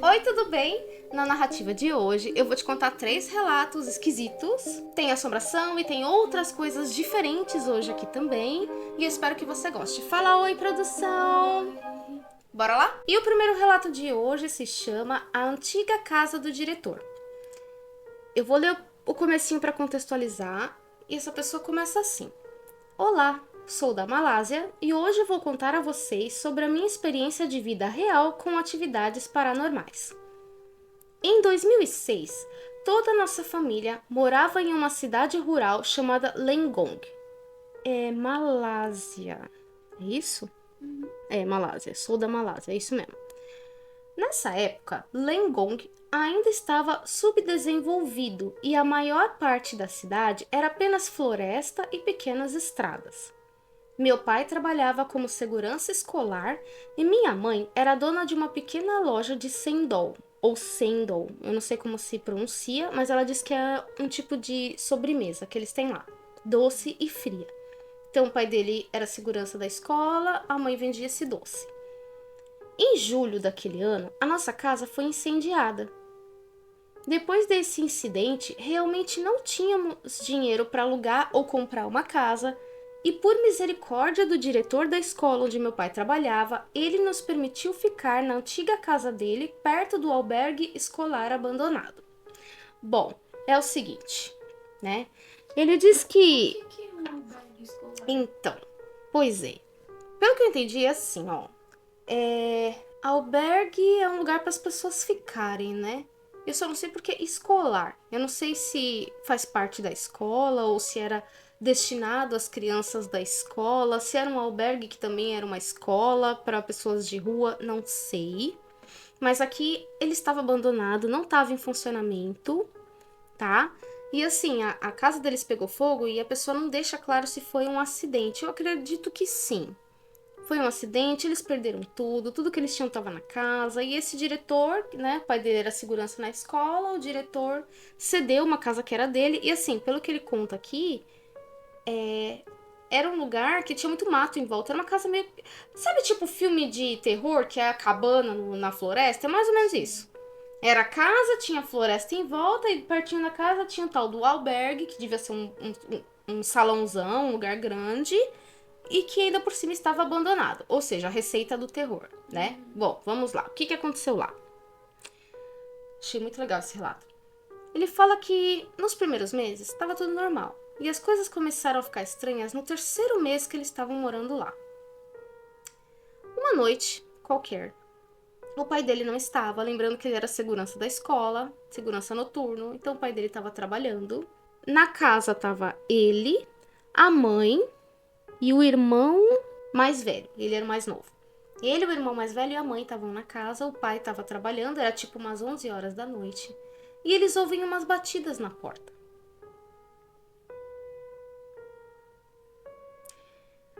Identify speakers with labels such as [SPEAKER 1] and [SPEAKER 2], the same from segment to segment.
[SPEAKER 1] Oi, tudo bem? Na narrativa de hoje, eu vou te contar 3 relatos esquisitos. Tem assombração e tem outras coisas diferentes hoje aqui também. E eu espero que você goste. Fala oi, produção! Bora lá? E o primeiro relato de hoje se chama A Antiga Casa do Diretor. Eu vou ler o comecinho para contextualizar. E essa pessoa começa assim. Olá, sou da Malásia e hoje vou contar a vocês sobre a minha experiência de vida real com atividades paranormais. Em 2006, toda a nossa família morava em uma cidade rural chamada Lengong. É Malásia. É isso? É Malásia, sou da Malásia, é isso mesmo. Nessa época, Lengong ainda estava subdesenvolvido e a maior parte da cidade era apenas floresta e pequenas estradas. Meu pai trabalhava como segurança escolar e minha mãe era dona de uma pequena loja de sendol, ou sendol, eu não sei como se pronuncia, mas ela diz que é um tipo de sobremesa que eles têm lá, doce e fria. Então o pai dele era segurança da escola, a mãe vendia esse doce. Em julho daquele ano, a nossa casa foi incendiada. Depois desse incidente, realmente não tínhamos dinheiro para alugar ou comprar uma casa, e por misericórdia do diretor da escola onde meu pai trabalhava, ele nos permitiu ficar na antiga casa dele, perto do albergue escolar abandonado. Bom, é o seguinte, né? Ele diz que...
[SPEAKER 2] O que é um albergue escolar?
[SPEAKER 1] Então, pois é. Pelo que eu entendi, é assim, ó. Albergue é um lugar para as pessoas ficarem, né? Eu só não sei porque é escolar. Eu não sei se faz parte da escola ou se era destinado às crianças da escola, se era um albergue que também era uma escola para pessoas de rua, não sei. Mas aqui ele estava abandonado, não estava em funcionamento, tá? E assim, a casa deles pegou fogo e a pessoa não deixa claro se foi um acidente. Eu acredito que sim. Foi um acidente, eles perderam tudo, tudo que eles tinham estava na casa. E esse diretor, né, o pai dele era segurança na escola, o diretor cedeu uma casa que era dele. E assim, pelo que ele conta aqui, era um lugar que tinha muito mato em volta. Era uma casa meio... Sabe tipo filme de terror, que é a cabana na floresta? É mais ou menos isso. Era a casa, tinha floresta em volta e pertinho da casa tinha o tal do albergue, que devia ser um salãozão, um lugar grande e que ainda por cima estava abandonado, ou seja, a receita do terror, né? Bom, vamos lá. O que aconteceu lá? Achei muito legal esse relato. Ele fala que nos primeiros meses estava tudo normal e as coisas começaram a ficar estranhas no terceiro mês que eles estavam morando lá. Uma noite qualquer, o pai dele não estava, lembrando que ele era segurança da escola, segurança noturno, então o pai dele estava trabalhando. Na casa estava ele, a mãe e o irmão mais velho. Ele era o mais novo. Ele, o irmão mais velho e a mãe estavam na casa, o pai estava trabalhando, era tipo umas 11 horas da noite. E eles ouvem umas batidas na porta.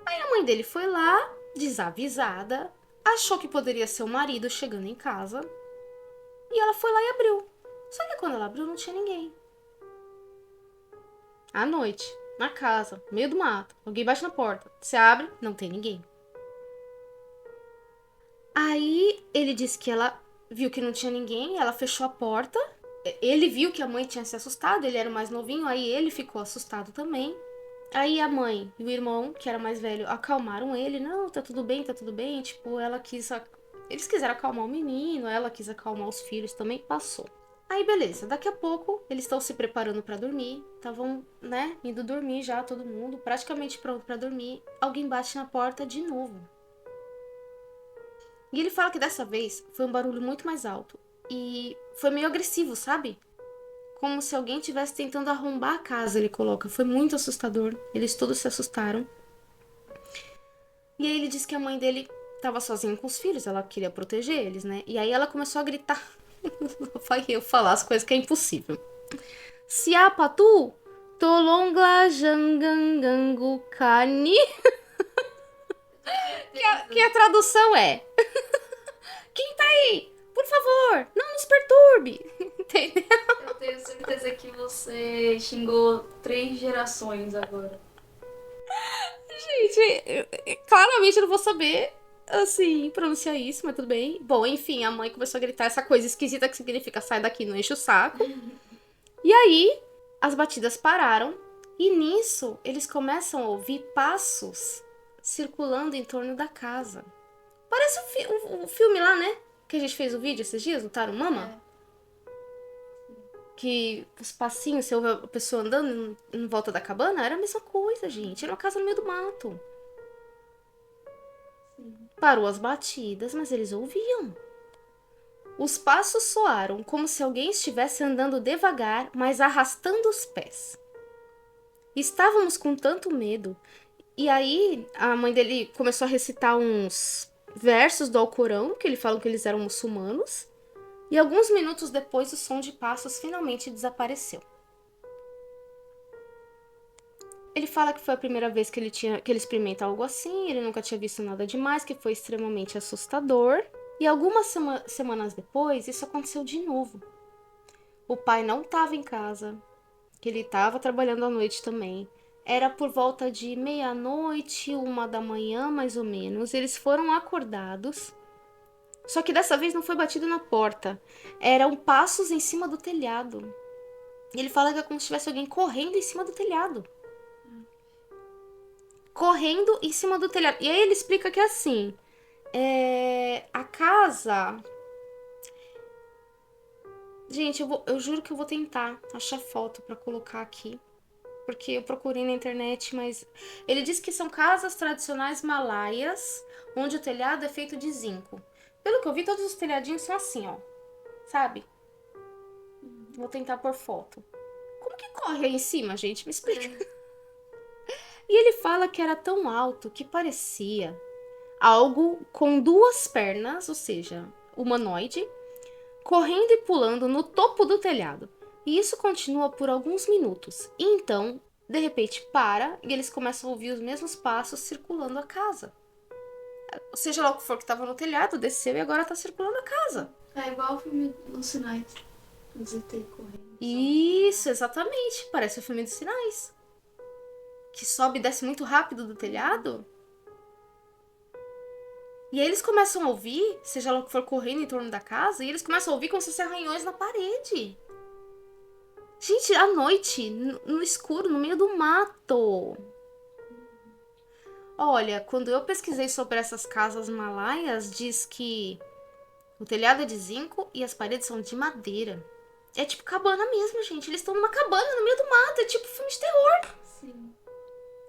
[SPEAKER 1] Aí a mãe dele foi lá, desavisada, achou que poderia ser o marido chegando em casa. E ela foi lá e abriu. Só que quando ela abriu não tinha ninguém. À noite, na casa, no meio do mato, alguém bate na porta. Você abre, não tem ninguém. Aí ele disse que ela viu que não tinha ninguém, ela fechou a porta. Ele viu que a mãe tinha se assustado, ele era o mais novinho, aí ele ficou assustado também. Aí a mãe e o irmão, que era mais velho, acalmaram ele. Não, tá tudo bem, tá tudo bem. Tipo, ela quis. Eles quiseram acalmar o menino, ela quis acalmar os filhos também, passou. Aí beleza, daqui a pouco eles estão se preparando pra dormir, estavam, né, indo dormir já todo mundo, praticamente pronto pra dormir. Alguém bate na porta de novo. E ele fala que dessa vez foi um barulho muito mais alto e foi meio agressivo, sabe? Como se alguém estivesse tentando arrombar a casa, ele coloca. Foi muito assustador. Eles todos se assustaram. E aí ele disse que a mãe dele estava sozinha com os filhos, ela queria proteger eles, né? E aí ela começou a gritar. Vai eu falar as coisas que é impossível. Siapa tu? Tolongla jangangangu kani. Que a tradução é: quem tá aí? Por favor, não nos perturbe. Entendeu?
[SPEAKER 2] Eu tenho certeza que você xingou 3 gerações agora.
[SPEAKER 1] Gente, claramente eu não vou saber assim, pronunciar isso, mas tudo bem. Bom, enfim, a mãe começou a gritar essa coisa esquisita que significa sai daqui, não enche o saco. E aí, as batidas pararam e nisso eles começam a ouvir passos circulando em torno da casa. Parece o filme lá, né? Que a gente fez o vídeo esses dias, o Tarumama. Que os passinhos, você ouve a pessoa andando em volta da cabana, era a mesma coisa, gente. Era uma casa no meio do mato. Parou as batidas, mas eles ouviam. Os passos soaram como se alguém estivesse andando devagar, mas arrastando os pés. Estávamos com tanto medo. E aí, a mãe dele começou a recitar uns versos do Alcorão, que ele fala que eles eram muçulmanos. E alguns minutos depois, o som de passos finalmente desapareceu. Ele fala que foi a primeira vez que ele experimenta algo assim, ele nunca tinha visto nada demais, que foi extremamente assustador. E algumas semanas depois, isso aconteceu de novo. O pai não estava em casa, que ele estava trabalhando à noite também. Era por volta de meia-noite, 1 da manhã, mais ou menos. Eles foram acordados. Só que dessa vez não foi batido na porta. Eram passos em cima do telhado. E ele fala que é como se tivesse alguém correndo em cima do telhado. Correndo em cima do telhado. E aí ele explica que assim, a casa... Gente, eu juro que eu vou tentar achar foto pra colocar aqui. Porque eu procurei na internet, mas... Ele diz que são casas tradicionais malaias, onde o telhado é feito de zinco. Pelo que eu vi, todos os telhadinhos são assim, ó. Sabe? Vou tentar pôr foto. Como que corre aí em cima, gente? Me explica. E ele fala que era tão alto que parecia algo com 2 pernas, ou seja, humanoide, correndo e pulando no topo do telhado. E isso continua por alguns minutos. E então, de repente, para e eles começam a ouvir os mesmos passos circulando a casa. Seja lá o que for que estava no telhado, desceu e agora está circulando a casa.
[SPEAKER 2] É igual o filme dos Sinais. Os ET correndo.
[SPEAKER 1] Isso, exatamente. Parece o filme dos Sinais. Que sobe e desce muito rápido do telhado. E aí eles começam a ouvir, seja lá o que for correndo em torno da casa, e eles começam a ouvir como se fossem arranhões na parede. Gente, à noite, no escuro, no meio do mato. Olha, quando eu pesquisei sobre essas casas malaias, diz que o telhado é de zinco e as paredes são de madeira. É tipo cabana mesmo, gente. Eles estão numa cabana no meio do mato, é tipo filme de terror.
[SPEAKER 2] Sim.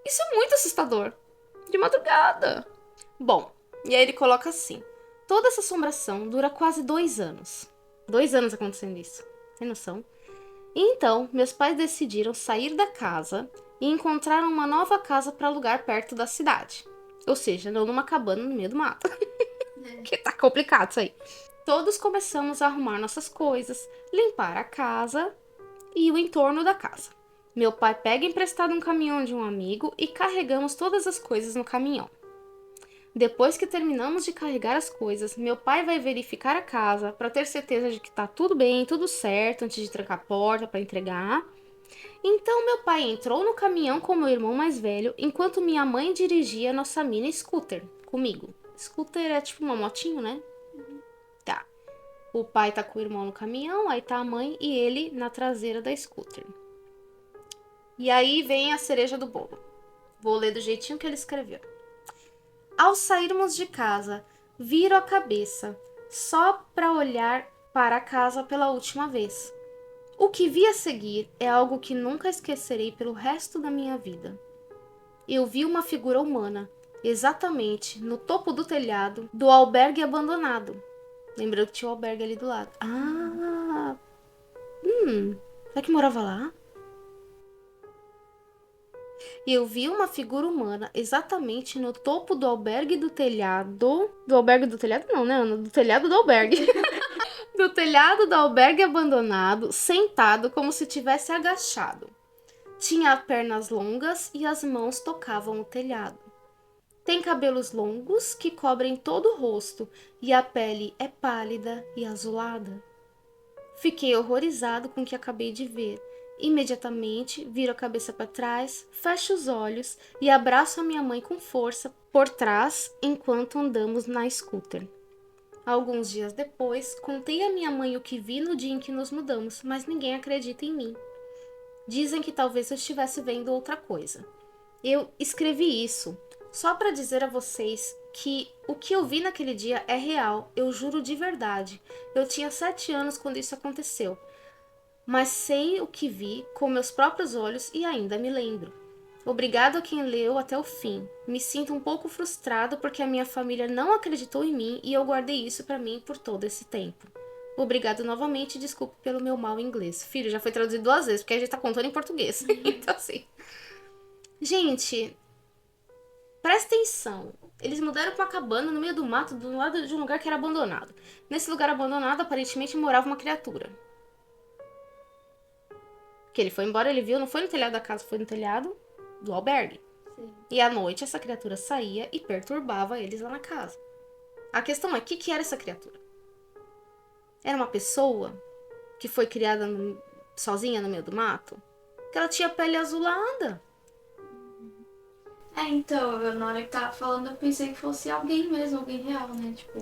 [SPEAKER 1] Isso é muito assustador. De madrugada. Bom, e aí ele coloca assim. Toda essa assombração dura quase 2 anos. 2 anos acontecendo isso. Tem noção? E então, meus pais decidiram sair da casa e encontraram uma nova casa para alugar perto da cidade. Ou seja, não numa cabana no meio do mato. Que tá complicado isso aí. Todos começamos a arrumar nossas coisas, limpar a casa e o entorno da casa. Meu pai pega emprestado um caminhão de um amigo e carregamos todas as coisas no caminhão. Depois que terminamos de carregar as coisas, meu pai vai verificar a casa para ter certeza de que tá tudo bem, tudo certo, antes de trancar a porta para entregar. Então meu pai entrou no caminhão com meu irmão mais velho, enquanto minha mãe dirigia nossa mini scooter comigo. Scooter é tipo uma motinho, né? Tá. O pai tá com o irmão no caminhão, aí tá a mãe e ele na traseira da scooter. E aí vem a cereja do bolo. Vou ler do jeitinho que ele escreveu. Ao sairmos de casa, viro a cabeça, só para olhar para a casa pela última vez. O que vi a seguir é algo que nunca esquecerei pelo resto da minha vida. Eu vi uma figura humana, exatamente no topo do telhado do albergue abandonado. Lembrando que tinha o albergue ali do lado. Será que morava lá? Eu vi uma figura humana exatamente no topo do albergue do telhado. Do albergue do telhado não, né, Ana? Do telhado do albergue. Do telhado do albergue abandonado, sentado como se tivesse agachado. Tinha pernas longas e as mãos tocavam o telhado. Tem cabelos longos que cobrem todo o rosto e a pele é pálida e azulada. Fiquei horrorizado com o que acabei de ver. Imediatamente viro a cabeça para trás, fecho os olhos e abraço a minha mãe com força por trás enquanto andamos na scooter. Alguns dias depois, contei à minha mãe o que vi no dia em que nos mudamos, mas ninguém acredita em mim. Dizem que talvez eu estivesse vendo outra coisa. Eu escrevi isso só para dizer a vocês que o que eu vi naquele dia é real, eu juro de verdade. Eu tinha 7 anos quando isso aconteceu, mas sei o que vi com meus próprios olhos e ainda me lembro. Obrigado a quem leu até o fim. Me sinto um pouco frustrado porque a minha família não acreditou em mim e eu guardei isso para mim por todo esse tempo. Obrigado novamente e desculpe pelo meu mau inglês. Filho, já foi traduzido 2 vezes, porque a gente tá contando em português. Então, assim... Gente, presta atenção. Eles mudaram pra uma cabana no meio do mato, do lado de um lugar que era abandonado. Nesse lugar abandonado, aparentemente, morava uma criatura. Que ele foi embora, ele viu, não foi no telhado da casa, foi no telhado do albergue.
[SPEAKER 2] Sim.
[SPEAKER 1] E à noite, essa criatura saía e perturbava eles lá na casa. A questão é, o que era essa criatura? Era uma pessoa que foi criada sozinha no meio do mato? Que ela tinha pele azulada.
[SPEAKER 2] Então, na hora que tava falando, eu pensei que fosse alguém mesmo, alguém real, né? Tipo...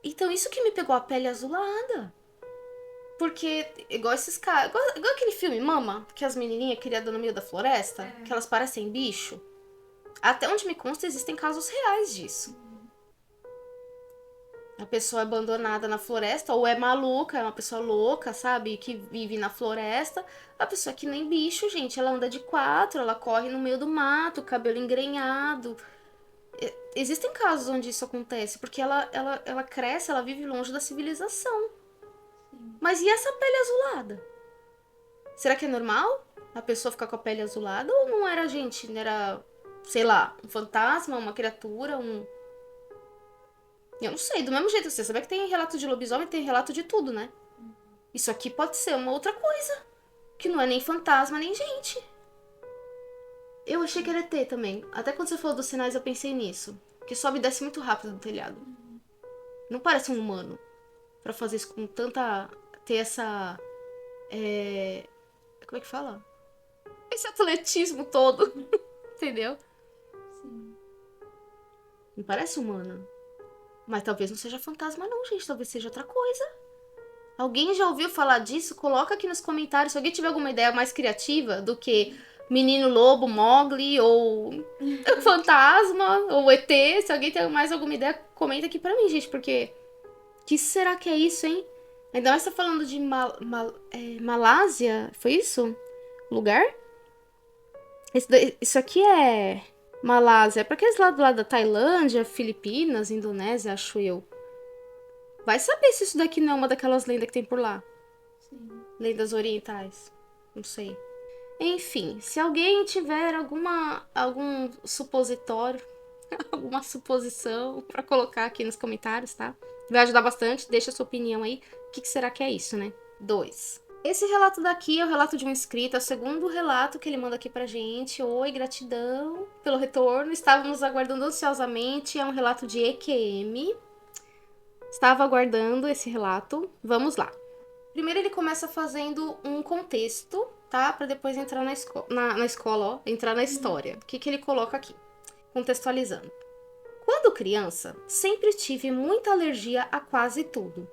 [SPEAKER 1] Então, isso que me pegou a pele azulada. Porque, igual esses caras... Igual aquele filme, Mama, que as menininhas criadas no meio da floresta, que elas parecem bicho. Até onde me consta, existem casos reais disso. A pessoa é abandonada na floresta, ou é maluca, é uma pessoa louca, sabe? Que vive na floresta. A pessoa é que nem bicho, gente. Ela anda de 4, ela corre no meio do mato, cabelo engrenhado. Existem casos onde isso acontece, porque ela cresce, ela vive longe da civilização.
[SPEAKER 2] Sim.
[SPEAKER 1] Mas e essa pele azulada? Será que é normal a pessoa ficar com a pele azulada? Ou não era, gente? Era, sei lá, um fantasma, uma criatura, Eu não sei, do mesmo jeito, você sabe que tem relato de lobisomem, tem relato de tudo, né? Isso aqui pode ser uma outra coisa, que não é nem fantasma, nem gente. Eu achei que era ET também. Até quando você falou dos sinais, eu pensei nisso. Que sobe e desce muito rápido do telhado. Não parece um humano. Pra fazer isso com tanta... Ter essa... Como é que fala? Esse atletismo todo. Entendeu?
[SPEAKER 2] Sim.
[SPEAKER 1] Não parece humana. Mas talvez não seja fantasma não, gente. Talvez seja outra coisa. Alguém já ouviu falar disso? Coloca aqui nos comentários. Se alguém tiver alguma ideia mais criativa do que Menino Lobo, Mowgli, ou fantasma, ou ET. Se alguém tem mais alguma ideia, comenta aqui pra mim, gente. Porque... que será que é isso, hein? Ainda mais tá falando de Malásia. Foi isso? Lugar? Isso aqui é... Malásia. É pra aqueles lados lá da Tailândia, Filipinas, Indonésia, acho eu. Vai saber se isso daqui não é uma daquelas lendas que tem por lá.
[SPEAKER 2] Sim.
[SPEAKER 1] Lendas orientais. Não sei. Enfim, se alguém tiver algum supositório, alguma suposição pra colocar aqui nos comentários, tá? Vai ajudar bastante. Deixa a sua opinião aí. O que será que é isso, né? 2. Esse relato daqui é o relato de um inscrito, é o segundo relato que ele manda aqui pra gente. Oi, gratidão pelo retorno. Estávamos aguardando ansiosamente. É um relato de EQM. Estava aguardando esse relato. Vamos lá. Primeiro ele começa fazendo um contexto, tá? Pra depois entrar na escola, ó. Entrar na história. O que ele coloca aqui? Contextualizando. Quando criança, sempre tive muita alergia a quase tudo.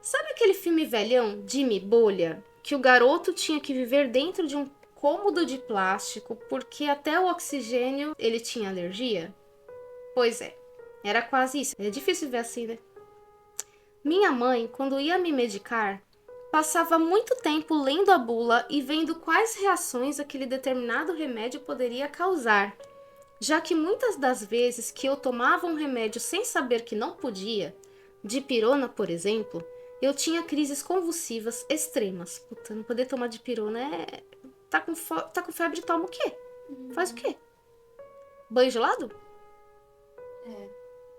[SPEAKER 1] Sabe aquele filme velhão, Jimmy Bolha, que o garoto tinha que viver dentro de um cômodo de plástico porque até o oxigênio ele tinha alergia? Pois é, era quase isso. É difícil ver assim, né? Minha mãe, quando ia me medicar, passava muito tempo lendo a bula e vendo quais reações aquele determinado remédio poderia causar, já que muitas das vezes que eu tomava um remédio sem saber que não podia, dipirona, por exemplo, eu tinha crises convulsivas extremas. Puta, não poder tomar dipirona é... Tá com febre, toma o quê? Faz o quê? Banho gelado?
[SPEAKER 2] É.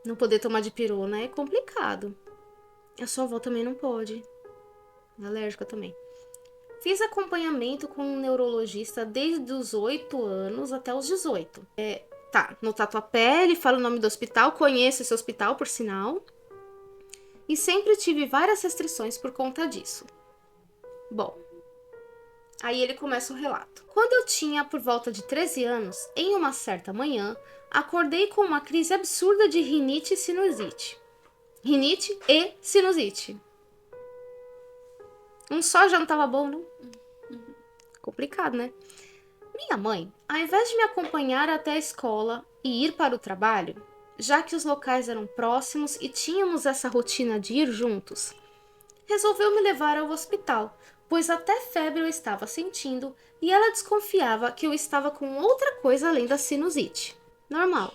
[SPEAKER 1] Não poder tomar dipirona é complicado. A sua avó também não pode. É alérgica também. Fiz acompanhamento com um neurologista desde os 8 anos até os 18. Tá, no Tatuapé, fala o nome do hospital, conheço esse hospital, por sinal. E sempre tive várias restrições por conta disso. Bom, Aí ele começa o relato. Quando eu tinha por volta de 13 anos, em uma certa manhã, acordei com uma crise absurda de rinite e sinusite. Rinite e sinusite. Um só já não tava bom, não? Complicado, né? Minha mãe, ao invés de me acompanhar até a escola e ir para o trabalho, já que os locais eram próximos e tínhamos essa rotina de ir juntos, resolveu me levar ao hospital, pois até febre eu estava sentindo e ela desconfiava que eu estava com outra coisa além da sinusite. Normal,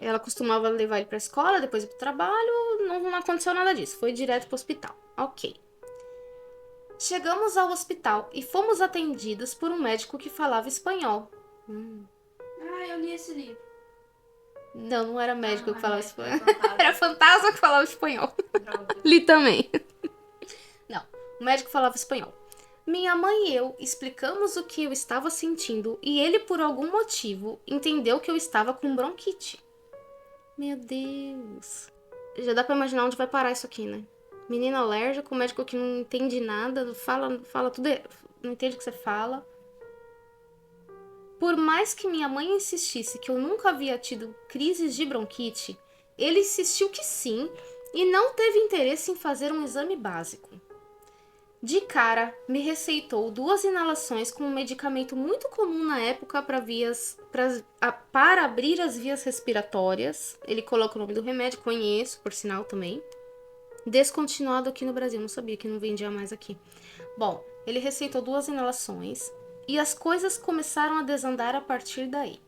[SPEAKER 1] ela costumava levar ele para a escola, depois ir para o trabalho, não aconteceu nada disso, foi direto para o hospital. Ok. Chegamos ao hospital e fomos atendidos por um médico que falava espanhol.
[SPEAKER 2] Ah, eu li esse livro.
[SPEAKER 1] Não era médico que falava espanhol.
[SPEAKER 2] Fantasma.
[SPEAKER 1] Era fantasma que falava espanhol.
[SPEAKER 2] Droga.
[SPEAKER 1] Li também. Não, o médico falava espanhol. Minha mãe e eu explicamos o que eu estava sentindo e ele, por algum motivo, entendeu que eu estava com bronquite. Meu Deus. Já dá pra imaginar onde vai parar isso aqui, né? Menino alérgico, médico que não entende nada, fala tudo, não entende o que você fala. Por mais que minha mãe insistisse que eu nunca havia tido crises de bronquite, ele insistiu que sim e não teve interesse em fazer um exame básico. De cara, me receitou 2 inalações com um medicamento muito comum na época para abrir as vias respiratórias. Ele coloca o nome do remédio, conheço, por sinal também. Descontinuado aqui no Brasil, não sabia que não vendia mais aqui. Bom, ele receitou 2 inalações e as coisas começaram a desandar a partir daí.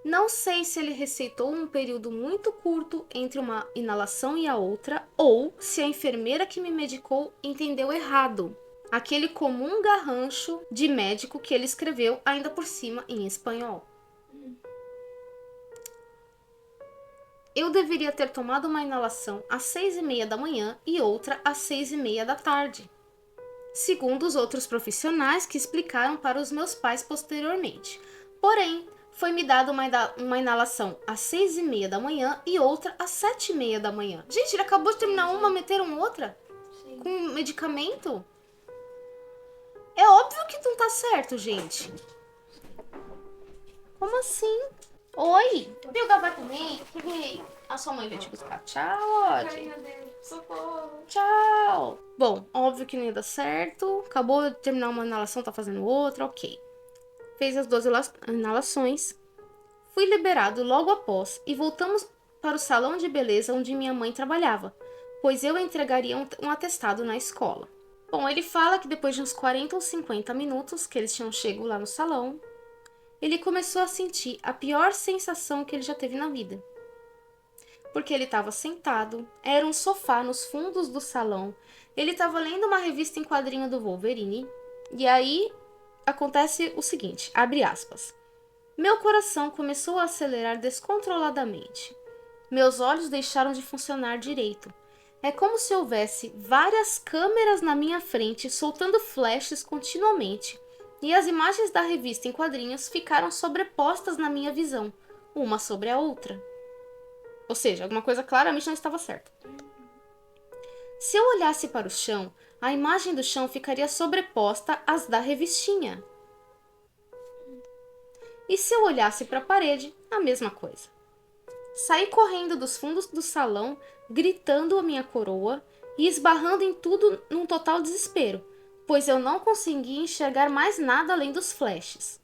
[SPEAKER 1] Não sei se ele receitou um período muito curto entre uma inalação e a outra, ou se a enfermeira que me medicou entendeu errado aquele comum garrancho de médico que ele escreveu ainda por cima em espanhol. Eu deveria ter tomado uma inalação às 6h30 da manhã e outra às 6h30 da tarde, segundo os outros profissionais que explicaram para os meus pais posteriormente. Porém, foi-me dada uma inalação às 6h30 da manhã e outra às 7h30 da manhã. Gente, ele acabou de terminar uma, meteram outra?
[SPEAKER 2] Sim.
[SPEAKER 1] Com medicamento? É óbvio que não tá certo, gente. Como assim? Oi, Bilga vai comer? Que veio? A sua mãe veio te buscar. Tchau, Odd.
[SPEAKER 2] Carinha dele. Socorro.
[SPEAKER 1] Tchau. Bom, óbvio que não ia dar certo. Acabou de terminar uma inalação, tá fazendo outra, ok. Fez as 2 inalações. Fui liberado logo após e voltamos para o salão de beleza onde minha mãe trabalhava, pois eu entregaria um atestado na escola. Bom, ele fala que depois de uns 40 ou 50 minutos que eles tinham chego lá no salão, ele começou a sentir a pior sensação que ele já teve na vida. Porque ele estava sentado, era um sofá nos fundos do salão, ele estava lendo uma revista em quadrinho do Wolverine, e aí acontece o seguinte, abre aspas. Meu coração começou a acelerar descontroladamente. Meus olhos deixaram de funcionar direito. É como se houvesse várias câmeras na minha frente soltando flashes continuamente, e as imagens da revista em quadrinhos ficaram sobrepostas na minha visão, uma sobre a outra. Ou seja, alguma coisa claramente não estava certa. Se eu olhasse para o chão, a imagem do chão ficaria sobreposta às da revistinha. E se eu olhasse para a parede, a mesma coisa. Saí correndo dos fundos do salão, gritando a minha coroa e esbarrando em tudo num total desespero, pois eu não conseguia enxergar mais nada além dos flashes.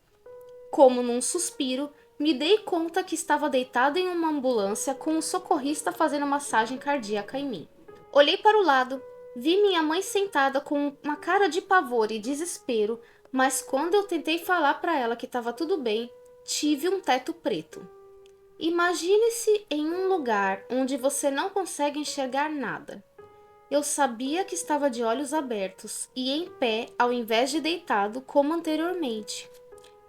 [SPEAKER 1] Como num suspiro, me dei conta que estava deitado em uma ambulância com um socorrista fazendo massagem cardíaca em mim. Olhei para o lado, vi minha mãe sentada com uma cara de pavor e desespero, mas quando eu tentei falar para ela que estava tudo bem, tive um teto preto. Imagine-se em um lugar onde você não consegue enxergar nada. Eu sabia que estava de olhos abertos e em pé ao invés de deitado como anteriormente.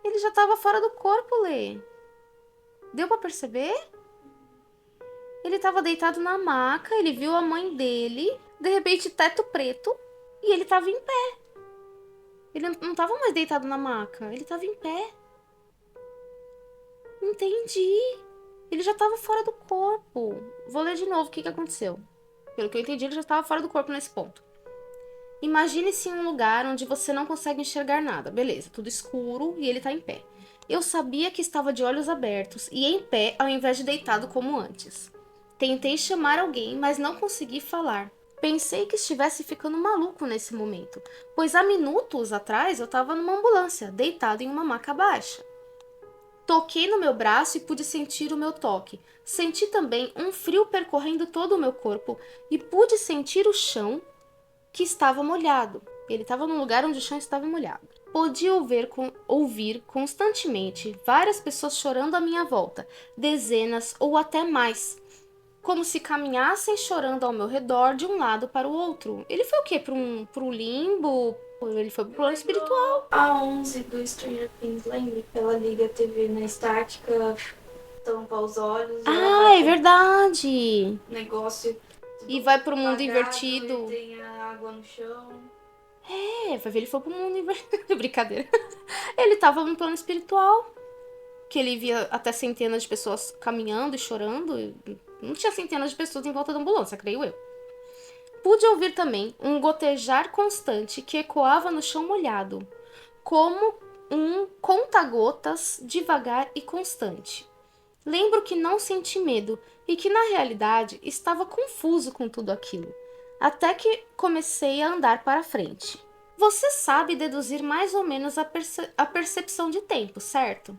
[SPEAKER 1] Ele já estava fora do corpo, Lê. Deu para perceber? Ele estava deitado na maca, ele viu a mãe dele, de repente teto preto, e ele estava em pé. Ele não estava mais deitado na maca, ele estava em pé. Entendi. Ele já estava fora do corpo. Vou ler de novo o que aconteceu. Pelo que eu entendi, ele já estava fora do corpo nesse ponto. Imagine-se em um lugar onde você não consegue enxergar nada. Beleza, tudo escuro e ele tá em pé. Eu sabia que estava de olhos abertos e em pé ao invés de deitado como antes. Tentei chamar alguém, mas não consegui falar. Pensei que estivesse ficando maluco nesse momento, pois há minutos atrás eu estava numa ambulância, deitado em uma maca baixa. Toquei no meu braço e pude sentir o meu toque. Senti também um frio percorrendo todo o meu corpo e pude sentir o chão que estava molhado. Ele estava num lugar onde o chão estava molhado. Podia ouvir constantemente várias pessoas chorando à minha volta, dezenas ou até mais, como se caminhassem chorando ao meu redor de um lado para o outro. Ele foi o quê? Pro limbo? Ele foi pro plano espiritual.
[SPEAKER 2] A 11 do Stranger Things, lembra? Que ela liga a TV na estática, tampa os olhos e ela
[SPEAKER 1] Ah,
[SPEAKER 2] vai
[SPEAKER 1] é verdade!
[SPEAKER 2] pro negócio
[SPEAKER 1] E vai pro mundo
[SPEAKER 2] apagado,
[SPEAKER 1] invertido.
[SPEAKER 2] e tem a água no chão.
[SPEAKER 1] Vai ver, ele foi pro mundo invertido. Brincadeira. Ele tava no plano espiritual. Que ele via até centenas de pessoas caminhando e chorando. Não tinha centenas de pessoas em volta da ambulância, creio eu. Pude ouvir também um gotejar constante que ecoava no chão molhado, como um conta-gotas devagar e constante. Lembro que não senti medo e que, na realidade, estava confuso com tudo aquilo, até que comecei a andar para frente. Você sabe deduzir mais ou menos a percepção de tempo, certo?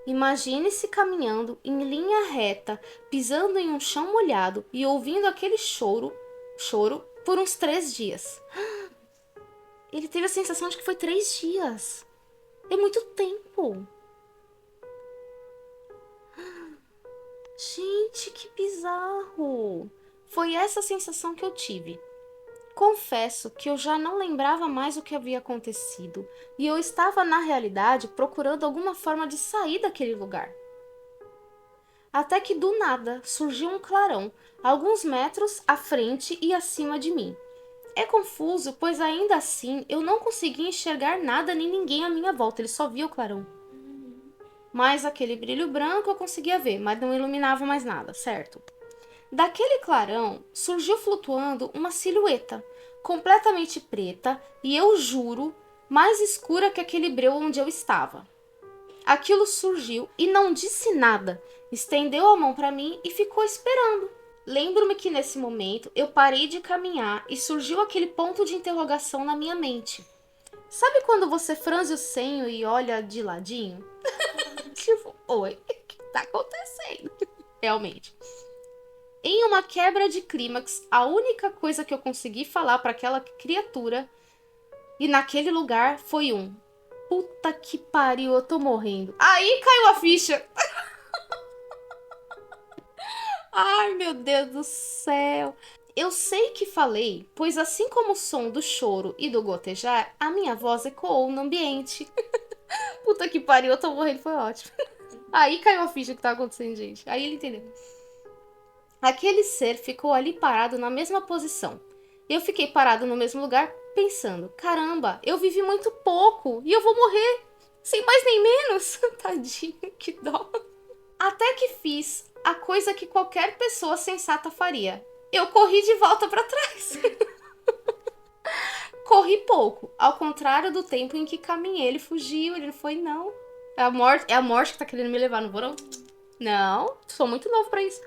[SPEAKER 1] Imagine-se caminhando em linha reta, pisando em um chão molhado e ouvindo aquele choro por uns 3 dias. Ele teve a sensação de que foi 3 dias. É muito tempo. Gente, que bizarro! Foi essa sensação que eu tive. Confesso que eu já não lembrava mais o que havia acontecido e eu estava, na realidade, procurando alguma forma de sair daquele lugar. Até que do nada surgiu um clarão, alguns metros à frente e acima de mim. É confuso, pois ainda assim eu não conseguia enxergar nada nem ninguém à minha volta, ele só via o clarão. Mas aquele brilho branco eu conseguia ver, mas não iluminava mais nada, certo? Daquele clarão surgiu flutuando uma silhueta, completamente preta e, eu juro, mais escura que aquele breu onde eu estava. Aquilo surgiu e não disse nada, estendeu a mão para mim e ficou esperando. Lembro-me que nesse momento eu parei de caminhar e surgiu aquele ponto de interrogação na minha mente. Sabe quando você franze o senho e olha de ladinho? Tipo, oi, o que tá acontecendo? Realmente. Em uma quebra de clímax, a única coisa que eu consegui falar para aquela criatura e naquele lugar foi um: puta que pariu, eu tô morrendo. Aí caiu a ficha. Ai, meu Deus do céu. Eu sei que falei, pois assim como o som do choro e do gotejar, a minha voz ecoou no ambiente. Puta que pariu, eu tô morrendo, foi ótimo. Aí caiu a ficha que tá acontecendo, gente. Aí ele entendeu. Aquele ser ficou ali parado na mesma posição. Eu fiquei parado no mesmo lugar, pensando: caramba, eu vivi muito pouco e eu vou morrer, sem mais nem menos. Tadinho, que dó. Até que fiz a coisa que qualquer pessoa sensata faria. Eu corri de volta para trás. Corri pouco, ao contrário do tempo em que caminhei. Ele fugiu, ele não foi, não. É a morte que tá querendo me levar, não vou não? Não, sou muito novo pra isso.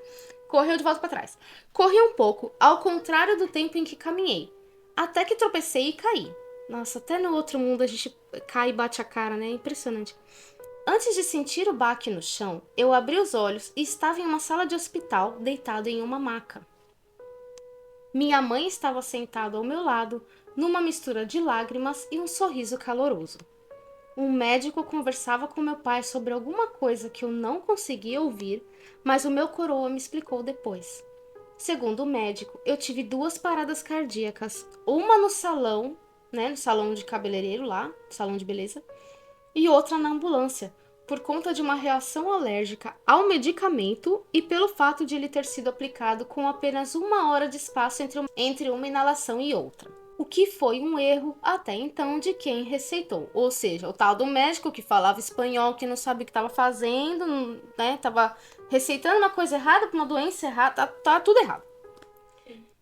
[SPEAKER 1] Correu de volta pra trás. Corri um pouco, ao contrário do tempo em que caminhei. Até que tropecei e caí. Nossa, até no outro mundo a gente cai e bate a cara, né? Impressionante. Antes de sentir o baque no chão, eu abri os olhos e estava em uma sala de hospital, deitado em uma maca. Minha mãe estava sentada ao meu lado, numa mistura de lágrimas e um sorriso caloroso. Um médico conversava com meu pai sobre alguma coisa que eu não conseguia ouvir, mas o meu coroa me explicou depois. Segundo o médico, eu tive 2 paradas cardíacas, uma no salão, no salão de cabeleireiro lá, salão de beleza, e outra na ambulância, por conta de uma reação alérgica ao medicamento e pelo fato de ele ter sido aplicado com apenas 1 hora de espaço entre uma inalação e outra. O que foi um erro até então de quem receitou. Ou seja, o tal do médico que falava espanhol, que não sabia o que estava fazendo, né? Tava receitando uma coisa errada para uma doença errada, tá tudo errado.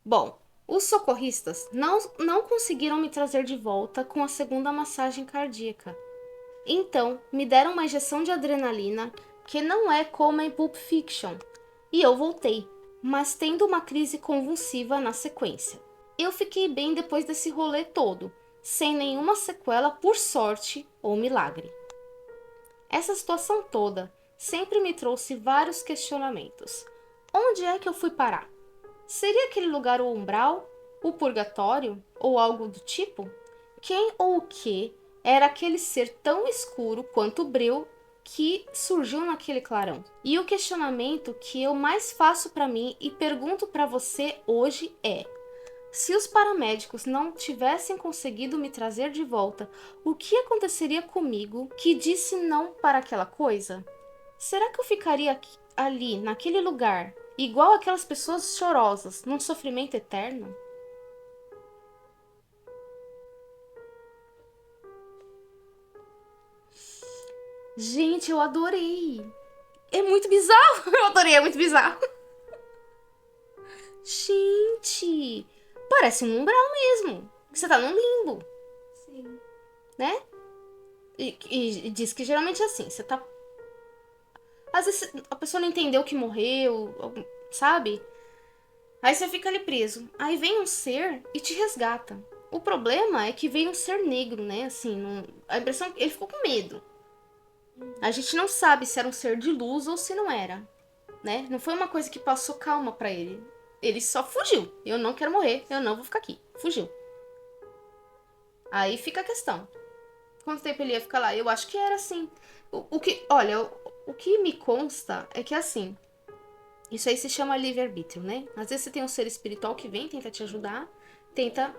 [SPEAKER 1] Bom, Os socorristas não conseguiram me trazer de volta com a segunda massagem cardíaca. Então, me deram uma injeção de adrenalina, que não é como em Pulp Fiction. E eu voltei, mas tendo uma crise convulsiva na sequência. Eu fiquei bem depois desse rolê todo, sem nenhuma sequela por sorte ou milagre. Essa situação toda sempre me trouxe vários questionamentos. Onde é que eu fui parar? Seria aquele lugar o umbral, o purgatório ou algo do tipo? Quem ou o que era aquele ser tão escuro quanto o breu que surgiu naquele clarão? E o questionamento que eu mais faço para mim e pergunto para você hoje é: se os paramédicos não tivessem conseguido me trazer de volta, o que aconteceria comigo que disse não para aquela coisa? Será que eu ficaria ali, naquele lugar, igual aquelas pessoas chorosas, num sofrimento eterno? Gente, eu adorei! É muito bizarro! Eu adorei, é muito bizarro! Gente! Parece um umbral mesmo! Você tá num limbo,
[SPEAKER 2] Sim.
[SPEAKER 1] né? E diz que geralmente é assim, você tá... Às vezes a pessoa não entendeu que morreu, sabe? Aí você fica ali preso. Aí vem um ser e te resgata. O problema é que veio um ser negro, né? Assim, a impressão é que ele ficou com medo. A gente não sabe se era um ser de luz ou se não era, né? Não foi uma coisa que passou calma pra ele. Ele só fugiu. Eu não quero morrer, eu não vou ficar aqui. Fugiu. Aí fica a questão. Quanto tempo ele ia ficar lá? Eu acho que era assim. O que me consta é que assim, isso aí se chama livre-arbítrio, né? Às vezes você tem um ser espiritual que vem, tenta te ajudar, tenta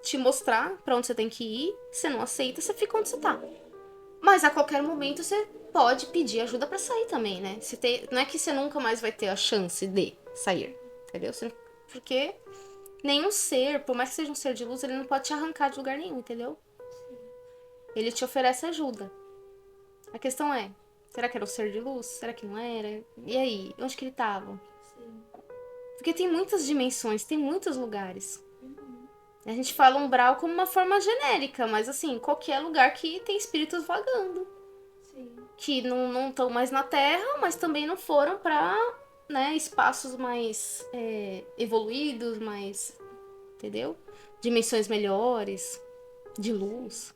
[SPEAKER 1] te mostrar pra onde você tem que ir, você não aceita, você fica onde você tá. Mas a qualquer momento você pode pedir ajuda pra sair também, né? Não é que você nunca mais vai ter a chance de sair, entendeu? Porque nenhum ser, por mais que seja um ser de luz, ele não pode te arrancar de lugar nenhum, entendeu? Ele te oferece ajuda. A questão é, será que era um ser de luz? Será que não era? E aí, onde que ele tava?
[SPEAKER 2] Sim.
[SPEAKER 1] Porque tem muitas dimensões, tem muitos lugares. A gente fala umbral como uma forma genérica, mas assim, qualquer lugar que tem espíritos vagando.
[SPEAKER 2] Sim.
[SPEAKER 1] Que não estão mais na Terra, mas também não foram para, né, espaços mais evoluídos, mais, entendeu? Dimensões melhores, de luz.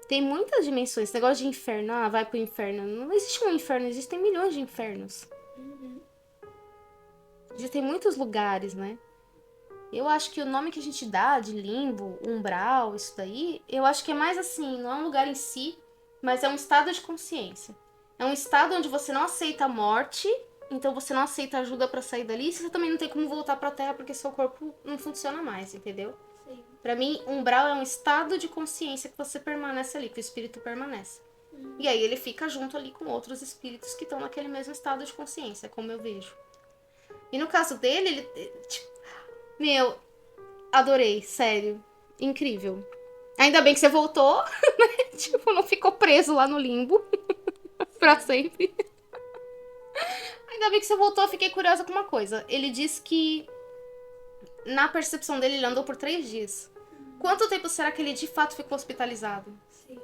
[SPEAKER 1] Tem muitas dimensões. Esse negócio de inferno, vai pro inferno. Não existe um inferno, existem milhões de infernos. Existem muitos lugares, né? Eu acho que o nome que a gente dá de limbo, umbral, isso daí, eu acho que é mais assim, não é um lugar em si, mas é um estado de consciência. É um estado onde você não aceita a morte, então você não aceita ajuda pra sair dali, e você também não tem como voltar pra Terra porque seu corpo não funciona mais, entendeu?
[SPEAKER 2] Sim.
[SPEAKER 1] Pra mim, umbral é um estado de consciência que você permanece ali, que o espírito permanece. E aí ele fica junto ali com outros espíritos que estão naquele mesmo estado de consciência, como eu vejo. E no caso dele, ele... Meu, adorei, sério. Incrível. Ainda bem que você voltou, né? Tipo, não ficou preso lá no limbo pra sempre. Ainda bem que você voltou, eu fiquei curiosa com uma coisa. Ele disse que, na percepção dele, ele andou por 3 dias. Quanto tempo será que ele de fato ficou hospitalizado?
[SPEAKER 2] Sim.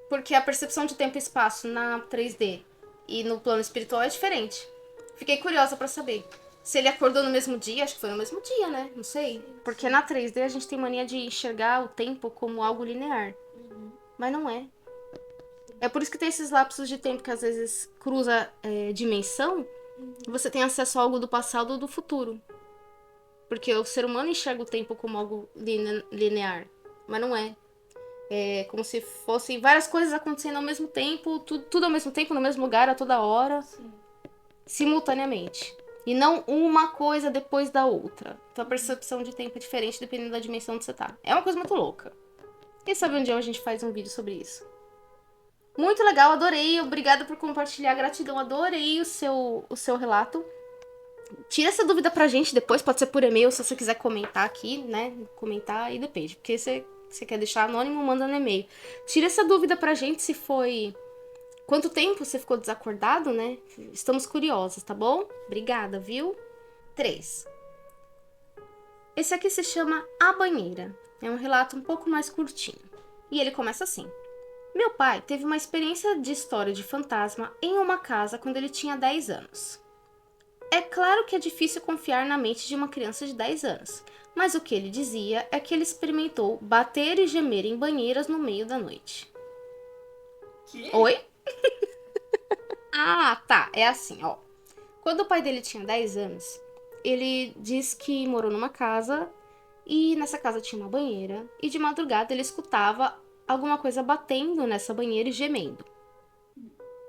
[SPEAKER 1] Porque a percepção de tempo e espaço na 3D e no plano espiritual é diferente. Fiquei curiosa pra saber. Se ele acordou no mesmo dia, acho que foi no mesmo dia, né? Não sei. Porque na 3D a gente tem mania de enxergar o tempo como algo linear. Mas não é. É por isso que tem esses lapsos de tempo que às vezes cruza dimensão. E você tem acesso a algo do passado ou do futuro. Porque o ser humano enxerga o tempo como algo linear. Mas não é. É como se fossem várias coisas acontecendo ao mesmo tempo, tudo ao mesmo tempo, no mesmo lugar, a toda hora.
[SPEAKER 2] Sim.
[SPEAKER 1] Simultaneamente. E não uma coisa depois da outra. Então a percepção de tempo é diferente dependendo da dimensão onde você tá. É uma coisa muito louca. Quem sabe um dia a gente faz um vídeo sobre isso. Muito legal, adorei. Obrigada por compartilhar. Gratidão, adorei o seu relato. Tira essa dúvida pra gente depois, pode ser por e-mail, se você quiser comentar aqui, né? Comentar e depende. Porque você quer deixar anônimo, manda no e-mail. Tira essa dúvida pra gente se foi... Quanto tempo você ficou desacordado, né? Estamos curiosos, tá bom? Obrigada, viu? 3. Esse aqui se chama A Banheira. É um relato um pouco mais curtinho. E ele começa assim. Meu pai teve uma experiência de história de fantasma em uma casa quando ele tinha 10 anos. É claro que é difícil confiar na mente de uma criança de 10 anos, mas o que ele dizia é que ele experimentou bater e gemer em banheiras no meio da noite.
[SPEAKER 2] Que?
[SPEAKER 1] Oi? Ah, tá. É assim, ó. Quando o pai dele tinha 10 anos, ele diz que morou numa casa e nessa casa tinha uma banheira e de madrugada ele escutava alguma coisa batendo nessa banheira e gemendo.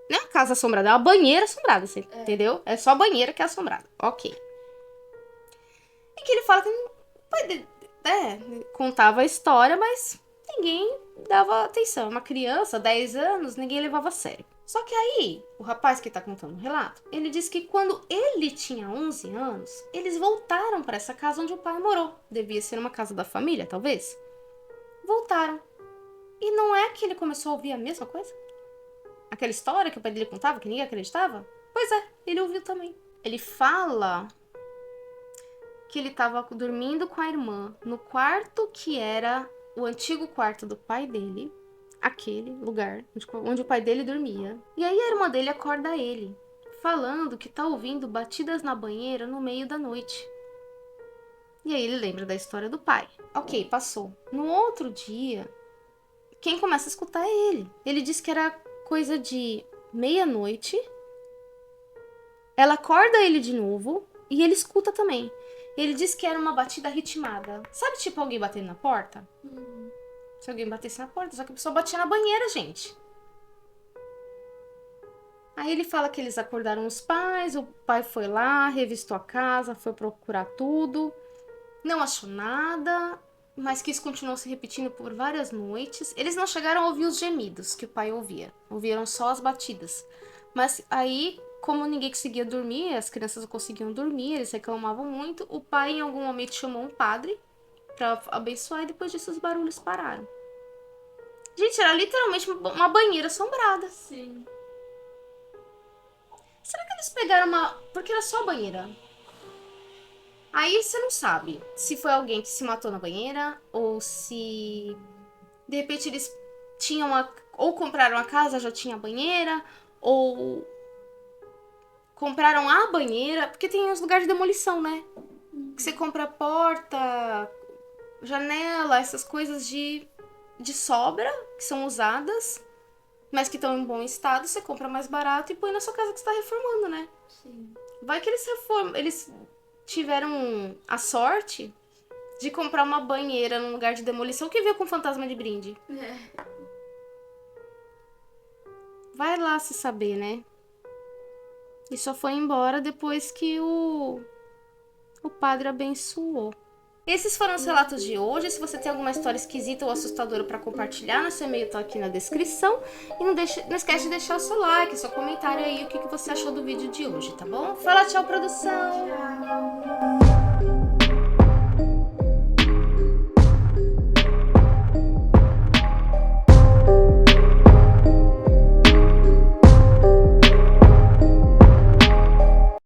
[SPEAKER 1] Não é uma casa assombrada, é uma banheira assombrada, você entendeu? É só a banheira que é assombrada. Ok. E que ele fala que o pai dele contava a história, mas ninguém dava atenção. Uma criança, 10 anos, ninguém levava a sério. Só que aí, o rapaz que tá contando o relato, ele disse que quando ele tinha 11 anos, eles voltaram para essa casa onde o pai morou. Devia ser uma casa da família, talvez. Voltaram. E não é que ele começou a ouvir a mesma coisa? Aquela história que o pai dele contava, que ninguém acreditava? Pois é, ele ouviu também. Ele fala que ele estava dormindo com a irmã no quarto que era o antigo quarto do pai dele, aquele lugar onde o pai dele dormia. E aí a irmã dele acorda ele, falando que tá ouvindo batidas na banheira no meio da noite. E aí ele lembra da história do pai. Ok, passou. No outro dia, quem começa a escutar é ele. Ele diz que era coisa de meia-noite. Ela acorda ele de novo e ele escuta também. Ele diz que era uma batida ritmada. Sabe, tipo alguém batendo na porta? Se alguém batesse na porta, só que a pessoa batia na banheira, gente. Aí ele fala que eles acordaram os pais, o pai foi lá, revistou a casa, foi procurar tudo, não achou nada, mas que isso continuou se repetindo por várias noites. Eles não chegaram a ouvir os gemidos que o pai ouvia, ouviram só as batidas. Mas aí, como ninguém conseguia dormir, as crianças não conseguiam dormir, eles reclamavam muito, o pai em algum momento chamou um padre pra abençoar e depois disso os barulhos pararam. Gente, era literalmente uma banheira assombrada.
[SPEAKER 2] Sim.
[SPEAKER 1] Será que eles pegaram uma... Porque era só a banheira. Aí você não sabe se foi alguém que se matou na banheira ou se... De repente eles tinham uma... Ou compraram a casa, já tinha a banheira, ou... Compraram a banheira, porque tem os lugares de demolição, né? Que você compra porta, janela, essas coisas de sobra, que são usadas, mas que estão em bom estado, você compra mais barato e põe na sua casa que você tá reformando, né?
[SPEAKER 2] Sim.
[SPEAKER 1] Vai que eles tiveram a sorte de comprar uma banheira num lugar de demolição que veio com fantasma de brinde. Vai lá se saber, né? E só foi embora depois que o padre abençoou. Esses foram os relatos de hoje. Se você tem alguma história esquisita ou assustadora para compartilhar, nosso e-mail tá aqui na descrição. E não esquece de deixar o seu like, seu comentário aí, o que você achou do vídeo de hoje, tá bom? Fala tchau, produção!
[SPEAKER 2] Tchau.